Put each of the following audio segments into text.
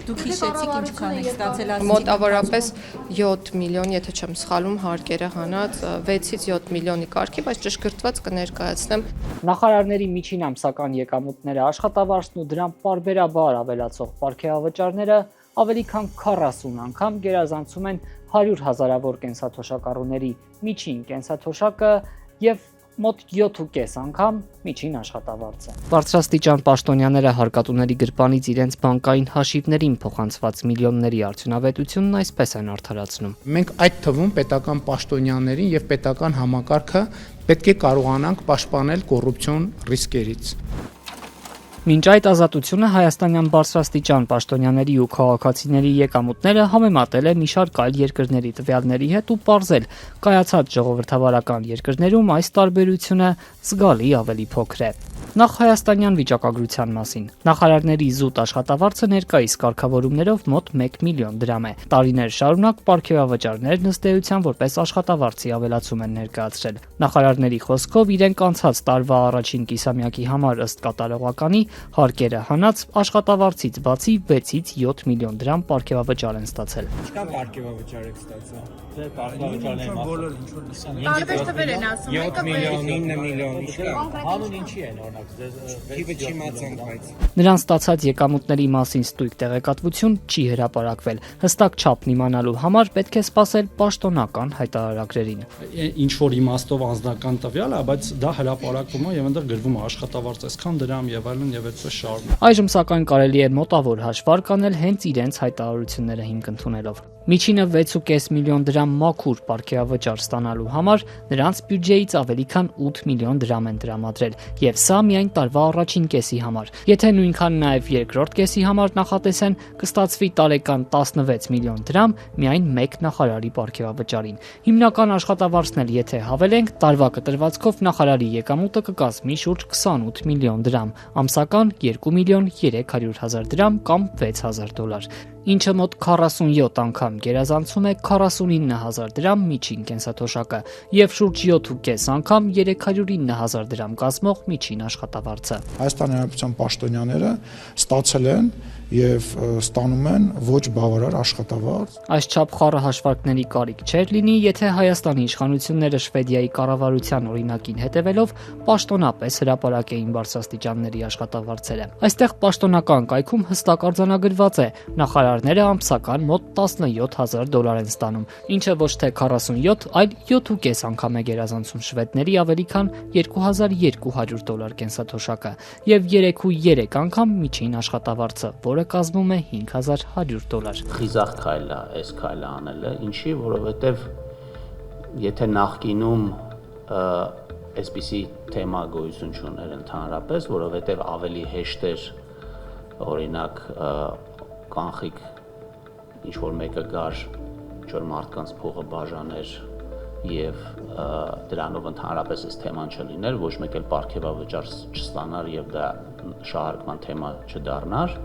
Դուք հիշեցիք ինչքան եք ստացել ասի։ Մոտավորապես 7 միլիոն, եթե չեմ սխալվում, հարկերը հանած 6-ից 7 միլիոնի կարգի, բայց ճշգրտված կներկայացնեմ։ Նախարարների միջին ամսական եկամուտները, աշխատավարձն ու դրան պարբերաբար ավելացող պարգևավճարները ավելի քան 40 անգամ գերազանցում են 100 հազարավոր կենսաթոշակառուների միջին կենսաթոշակը եւ մոտ 7.5 անգամ միջին աշխատավարձը։ Բարձրաստիճան պաշտոնյաները հարկատուների գրպանից իրենց բանկային հաշիվներին փոխանցված միլիոնների արդյունավետությունն այսպես են արդարացնում։ Մենք այդ թվում պետական պաշտոնյաներին եւ պետական համակարգը պետք է կարողանանք պաշտպանել կոռուպցիոն ռիսկերից։ Մինչ այդ ազատությունը հայաստանյան բարձրաստիճան պաշտոնյաների ու քաղաքացիների եկամուտները համեմատել է մի շարք այլ երկրների տվյալների հետ ու պարզել կայացած ժողովրդավարական երկրներում այս տարբերությունը զգալի ավելի փոքր է։ Նախ հայաստանյան վիճակագրության մասին։ Նախարարների զուտ աշխատավարձը ներկայիս կարգավորումներով մոտ 1 միլիոն դրամ է։ Տարիներ շարունակ պարգևավճարներն ըստ էության որպես աշխատավարձի ավելացում են ներկայացրել։ Նախարարների խոսքով իրենք անցած տարվա առաջին կիսամյակի համար ըստ կատարողականի հարկերը հանած աշխատավարձից բացի 6-ից 7 միլիոն դրամ պարգևավճար են ստացել։ Ինչքան պարգևավճար եք ստացել։ Դե պարգևավճարների Տարբեր թվեր են ասում, 7 միլիոն, 9 միլիոն, ինչքան։ հանուն ինչի են օրինակ Թիվը չիմացանք, բայց Նրանց ստացած եկամուտների մասին ստույգ տեղեկատվություն չի հրապարակվել։ Հստակ չափն իմանալու համար պետք է սպասել պաշտոնական հայտարարագրերին։ Ինչ որ իմաստով անձնական տվյալ է, բայց դա հրապարակվում է եւ այնտեղ գրվում է աշխատավարձ այսքան դրամ եւ այլն եւ այդպես շարունակ։ Այժմ սակայն կարելի է մոտավոր հաշվարկ անել հենց իրենց հայտարարությունները հիմք ընդունելով։ Միջինը 6.5 միլիոն դրամ մաքուր պարգևավճար ստանալու համար նրանց բյուջեից ավելի քան 8 միլիոն դրամ են տրամադրել, եւ սա միայն տարվա առաջին կեսի համար։ Եթե նույնքան նաեւ երկրորդ կեսի համար նախատեսեն, կստացվի տարեկան 16 միլիոն դրամ միայն մեկ նախարարի պարգևավճարին։ Հիմնական աշխատավարձն էլ եթե հավելենք, տարվա կտրվածքով նախարարի եկամուտը կկազմի շուրջ 28 միլիոն դրամ, ամսական 2 միլիոն 300 հազար դրամ կամ $6,000, ինչը մոտ 47 անգամ գերազանցում է 49 հազար դրամ միջին կենսաթոշակը եւ շուրջ 7.5 անգամ 309 հազար դրամ կազմող միջին աշխատավարձը։ Հայաստանի Հանրապետության պաշտոնյաները ստացել են եւ ստանում են ոչ բավարար աշխատավարձ։ Այսչափ խառը հաշվարկների կարիք չէր լինի, եթե Հայաստանի իշխանությունները Շվեդիայի կառավարության օրինակին հետևելով պաշտոնապես հրապարակեին բարձրաստիճանների աշխատավարձերը։ Այստեղ պաշտոնական կայքում հստակ արձանագրված է, նախարարները ամսական մոտ $17,000 են ստանում, ինչը ոչ թե 47, այլ 7.5 անգամ է գերազանցում շվեդների ավելի քան $2,200 կենսաթոշակը եւ 3.3 անգամ միջին աշխատավարձը, որը կազմում է $5,100։ խիզախ քայլ է այս քայլը անելը, ինչի, որովհետև եթե նախկինում այսպիսի թեմա գոյություն չուներ ընդհանրապես, որովհետև ավելի հեշտ էր օրինակ կանխիկ ինչ որ մեկը գար, ինչ որ մարդկանց փողը բաժաներ եւ դրանով ընդհանրապես այս թեման չլիներ, ոչ մեկ էլ պարգևավճար չստանար եւ դա շահարկման թեմա չդառնար։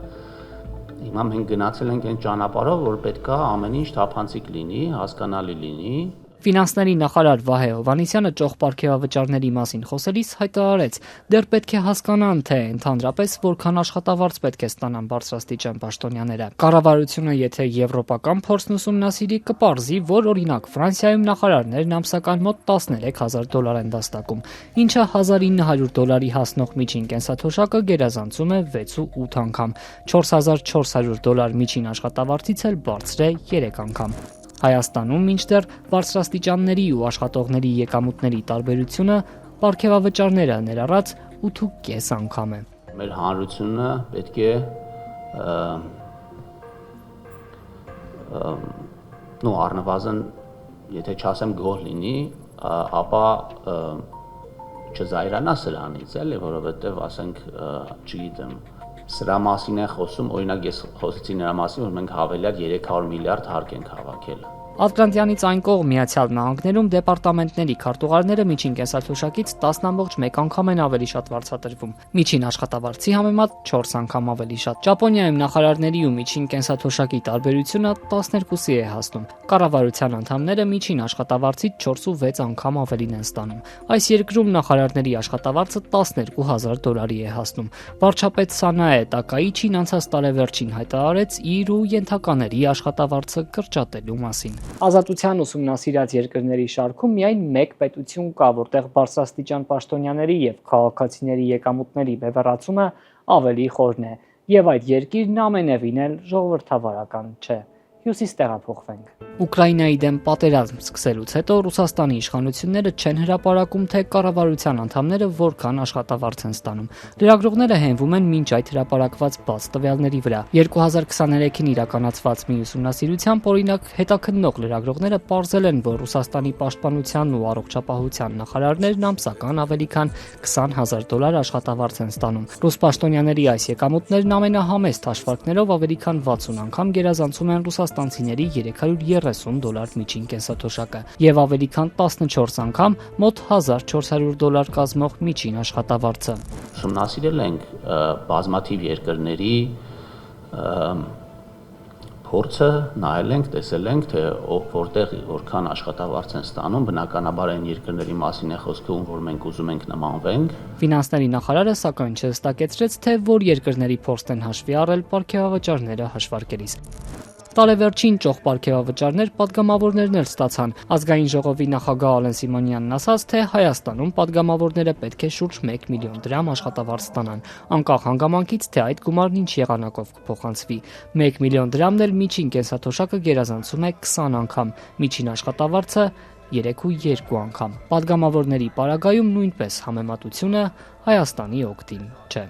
Հիմա մենք գնացել ենք այն ճանապարհով, որ պետքա ամեն ինչ թափանցիկ լինի, հասկանալի լինի։ Ֆինանսների նախարար Վահե Հովհաննիսյանը ճոխ պարգևավճարների մասին խոսելիս հայտարարեց, դեռ պետք է հասկանան, թե ընդհանրապես որքան աշխատավարձ պետք է ստանան բարձրաստիճան պաշտոնյաները։ Կառավարությունը, եթե եվրոպական փորձն ուսումնասիրի, կպարզի, որ օրինակ Ֆրանսիայում նախարարներն ամսական մոտ $13,000 են վաստակում, ինչը $1,900 հասնող միջին կենսաթոշակը գերազանցում է 6-8 անգամ, $4,400 միջին աշխատավարձից էլ բարձր է 3 անգամ։ Հայաստանում մինչդեռ բարձրաստիճանների ու աշխատողների եկամուտների տարբերությունը պարգևավճարները ներառած 8.5 անգամ է։ Մեր հանրությունը պետք է առնվազն, եթե չասեմ գոհ լինի, ապա չզայրանա սրանից, էլի, որովհետև ասենք, չգիտեմ, սրա մասին է խոսում, օրինակ ես խոսեցի նրա մասին, որ մենք հավելյալ 300 միլիարդ հարկ ենք հավաքել Ատլանտյանից այն կողմ Միացյալ Նահանգներում դեպարտամենտների քարտուղարները միջին կենսաթոշակից 10.1 անգամ են ավելի շատ վարձատրվում։ Միջին աշխատավարձի համեմատ 4 անգամ ավելի շատ։ Ճապոնիայում նախարարների ու միջին կենսաթոշակի տարբերությունը 12-ի է հասնում։ Կառավարության անդամները միջին աշխատավարձից 4.6 անգամ ավելին են ստանում։ Այս երկրում նախարարների աշխատավարձը $12,000 է հասնում։ Վարչապետ Սանաե Տակաիչին անցած տարեվերջին հայտարարեց իր ու ենթակաների աշխատավարձը կրճատելու մասին։ Ազատության ուսումնասիրած երկրների շարքում միայն մեկ պետություն կա, որտեղ բարձրաստիճան պաշտոնյաների եւ քաղաքացիների եկամուտների բևեռացումը ավելի խորն է, եւ այդ երկիրն ամենևին էլ ժողովրդավարական չէ։ Հյուսիս տեղափոխվենք։ Ուկրաինայի դեմ պատերազմ սկսելուց հետո Ռուսաստանի իշխանությունները չեն հրապարակում, թե կառավարության անդամները որքան աշխատավարձ են ստանում։ Լրագրողները հենվում են մինչ այդ հրապարակված բաց տվյալների վրա։ 2023-ին իրականացված մի ուսումնասիրությամբ, օրինակ, հետաքննող լրագրողները պարզել են, որ Ռուսաստանի պաշտպանության ու առողջապահության նախարարներն ամսական ավելի քան $20,000 աշխատավարձ են ստանում։ Ռուս պաշտոնյաների այս եկամուտներն ամենահամեստ հաշվարկներով ավելի քան 60 անգամ գերազանցում են ռուսաստանցիների $330 միջին կենսաթոշակը եւ ավելի քան 14 անգամ մոտ $1,400 կազմող միջին աշխատավարձը։ Ուսումնասիրել ենք բազմաթիվ երկրների փորձը, նայել ենք, տեսել ենք, թե որտեղ որքան աշխատավարձ են ստանում, բնականաբար այն երկրների մասին է խոսքը, որ մենք ուզում ենք նմանվենք։ Ֆինանսների նախարարը սակայն չհստակեցրեց, թե որ երկրների փորձն են հաշվի առել պարգևավճարները հաշվարկելիս։ Տարեվերջին ճոխ պարգևավճարներ падգամավորներն էլ ստացան։ Ազգային ժողովի նախագահ Ալեն Սիմոնյանն ասաց, թե Հայաստանում падգամավորները պետք է շուրջ 1 միլիոն դրամ աշխատավարձ ստանան, անկախ հանգամանքից, թե այդ գումարն ինչ եղանակով կփոխանցվի։ 1 միլիոն դրամն էլ միջին կենսաթոշակը գերազանցում է 20 անգամ, միջին աշխատավարձը 3.2 անգամ։ Падգամավորների պարագայում նույնպես համեմատությունը Հայաստանի օգտին չէ։